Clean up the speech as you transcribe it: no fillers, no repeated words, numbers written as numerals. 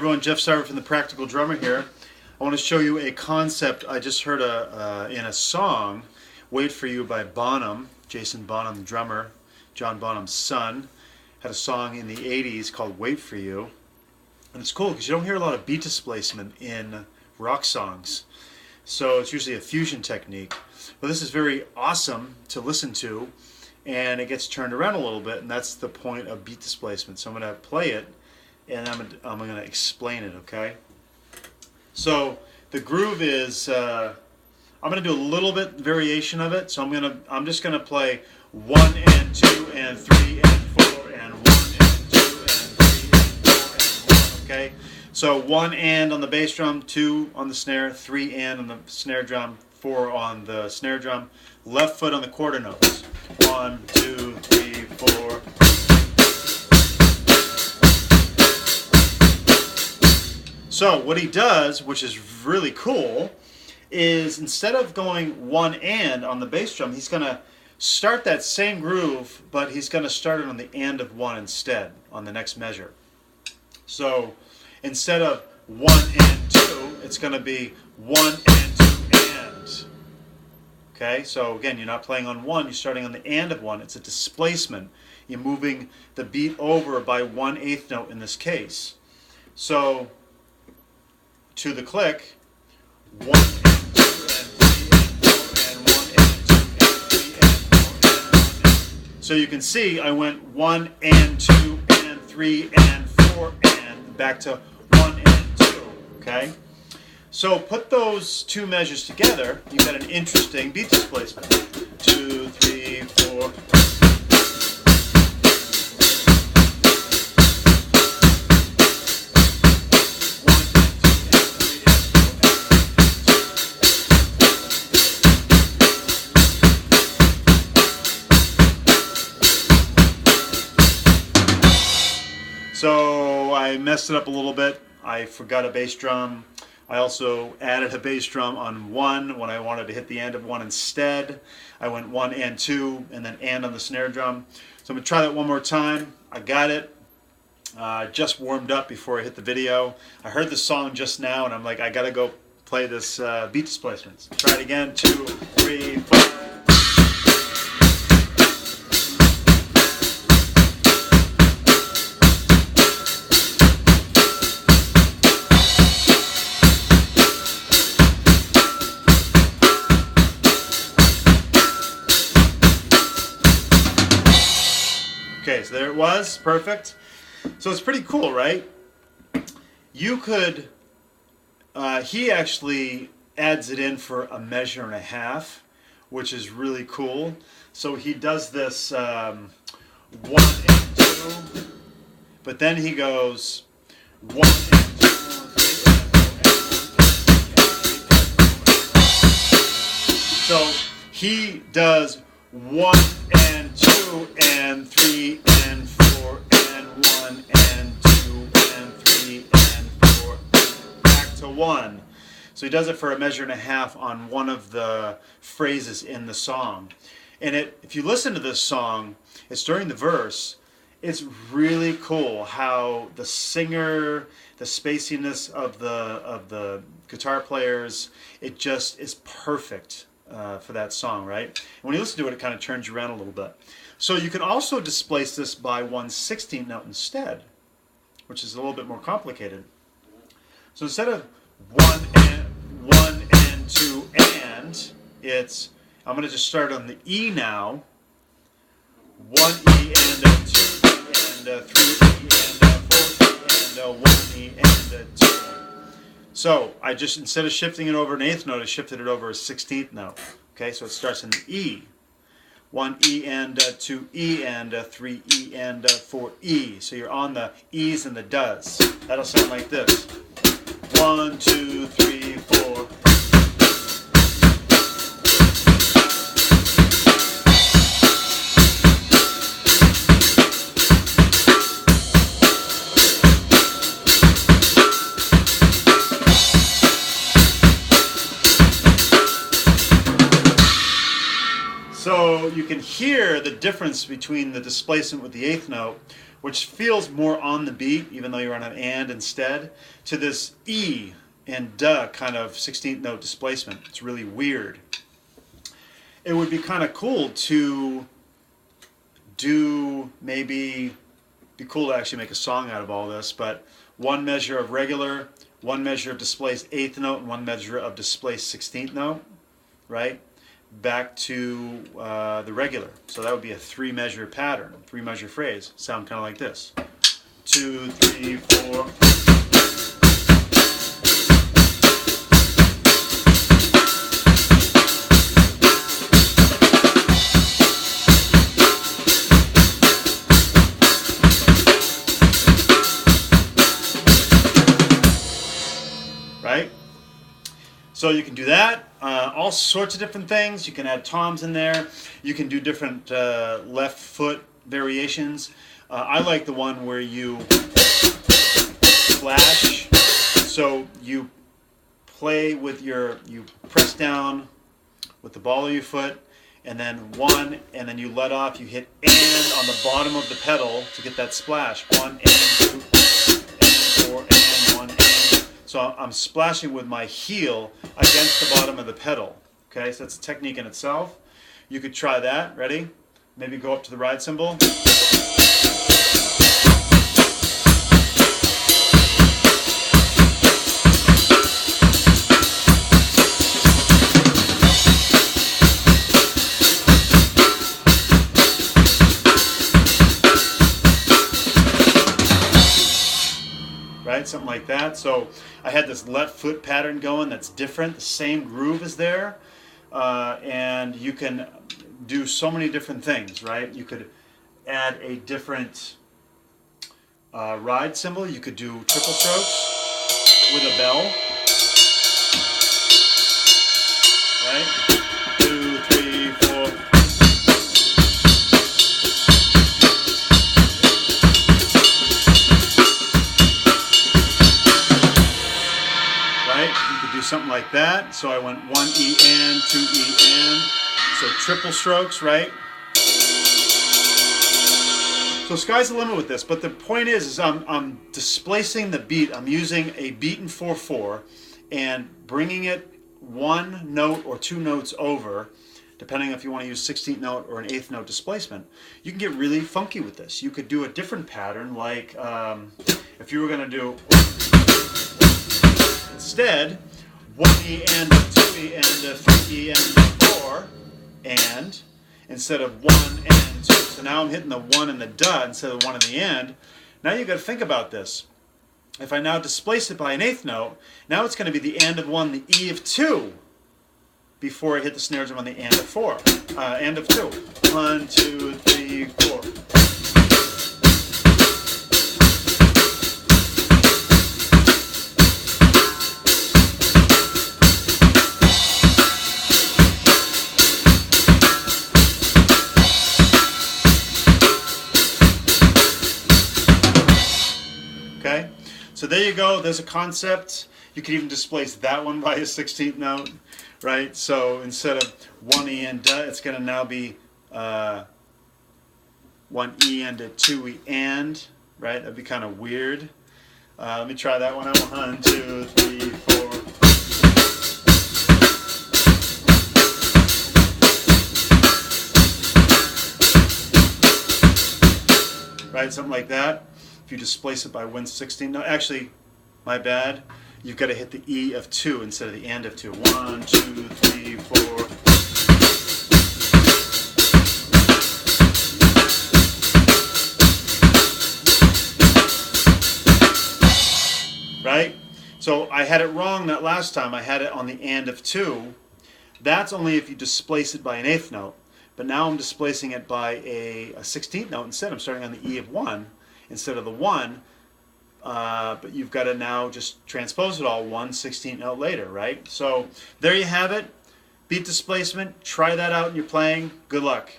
everyone, Jeff Sarver from the Practical Drummer here. I want to show you a concept I just heard in a song, Wait For You by Bonham. Jason Bonham, the drummer, John Bonham's son, had a song in the 80s called Wait For You. And it's cool because you don't hear a lot of beat displacement in rock songs. So it's usually a fusion technique. But this is very awesome to listen to, and it gets turned around a little bit, and that's the point of beat displacement. So I'm going to play it, and I'm going to explain it, okay? So the groove is, I'm going to do a little bit variation of it. So I'm just going to play 1 and 2 and 3 and 4 and 1 and 2 and 3 and 4 and 1, okay? So 1 and on the bass drum, 2 on the snare, 3 and on the snare drum, 4 on the snare drum, left foot on the quarter notes. 1, 2, 3, 4. So what he does, which is really cool, is instead of going 1 and on the bass drum, he's going to start that same groove, but he's going to start it on the and of 1 instead, on the next measure. So instead of 1 and 2, it's going to be 1 and 2 and. Okay, so again, you're not playing on 1, you're starting on the and of 1. It's a displacement. You're moving the beat over by 1/8 note in this case. So to the click, 1 and 2 and 3 and 4 and 1 and 2 and 3 and 4 and 1 and. So you can see I went 1 and 2 and 3 and 4 and back to 1 and 2, okay? So put those two measures together, you get an interesting beat displacement. 2, 3, 4. So I messed it up a little bit. I forgot a bass drum. I also added a bass drum on 1 when I wanted to hit the and of 1 instead. I went 1 and 2 and then and on the snare drum. So I'm going to try that one more time. I got it. Just warmed up before I hit the video. I heard the song just now and I'm like, I got to go play this beat displacement. So try it again. 2, 3, 4. Okay, so there it was, perfect. So it's pretty cool, right? You could, he actually adds it in for a measure and a half, which is really cool. So he does this 1 and 2, but then he goes 1 and 2, 3 and 4, so he does 1 and 2 and 3 and 4 and 1 and 2 and 3 and 4 and back to 1. So he does it for a measure and a half on one of the phrases in the song. And if you listen to this song, it's during the verse. It's really cool how the singer, the spaciness of the guitar players, it just is perfect. For that song, right? And when you listen to it, it kind of turns you around a little bit. So you can also displace this by 1/16 note instead, which is a little bit more complicated. So instead of 1 and 2 and, it's, I'm going to just start on the E now. 1 E and a 2 E and a 3 E and a 4 E and a 1 E and a 2. So I just, instead of shifting it over an 8th note, I shifted it over a 16th note. Okay, so it starts in the E. 1 E and a 2 E and a 3 E and a 4 E. So you're on the E's and the does. That'll sound like this. 1, 2, 3, 4. So you can hear the difference between the displacement with the 8th note which feels more on the beat, even though you're on an and instead, to this E and duh kind of 16th note displacement. It's really weird. It would be kind of cool to do, maybe be cool to actually make a song out of all this, but one measure of regular, one measure of displaced 8th note, and one measure of displaced 16th note, right? Back to the regular. So that would be a 3-measure pattern, 3-measure phrase. Sound kind of like this. 2, 3, 4. Right? So you can do that, all sorts of different things. You can add toms in there. You can do different left foot variations. I like the one where you flash. So you play with you press down with the ball of your foot, and then 1, and then you let off. You hit and on the bottom of the pedal to get that splash. 1 and 2 and 4 and 1 and. So I'm splashing with my heel against the bottom of the pedal. Okay, so that's a technique in itself. You could try that. Ready? Maybe go up to the ride cymbal. Right, something like that. So I had this left foot pattern going that's different. The same groove is there, and you can do so many different things, right? You could add a different ride cymbal. You could do triple strokes with a bell, right? 2, 3, 4. Something like that. So I went 1 E and 2 E and. So triple strokes, right? So sky's the limit with this. But the point is I'm displacing the beat. I'm using a beaten 4/4 and bringing it 1 note or 2 notes over, depending if you want to use 16th note or an 8th note displacement. You can get really funky with this. You could do a different pattern, like if you were going to do instead 1 E and a 2 E and a 3 E and a 4 and instead of 1 and 2. So now I'm hitting the 1 and the duh instead of the 1 and the and. Now you've got to think about this. If I now displace it by an 8th note, now it's going to be the and of 1, the E of 2 before I hit the snare drum on the and of 4. And of 2. 1, 2, 3, 4. Okay, so there you go. There's a concept. You can even displace that one by a 16th note, right? So instead of 1 E and duh, it's going to now be 1 E and a 2 E and, right? That'd be kind of weird. Let me try that one out. 1, 2, 3, 4. Right, something like that. If you displace it by 1/16, no, actually, my bad. You've got to hit the E of 2 instead of the and of 2. 1, 2, 3, 4. Right? So I had it wrong that last time. I had it on the and of 2. That's only if you displace it by an 8th note. But now I'm displacing it by a 16th note instead. I'm starting on the E of 1 instead of the 1. But you've got to now just transpose it all 1/16th note later, right? So there you have it. Beat displacement. Try that out in your playing. Good luck.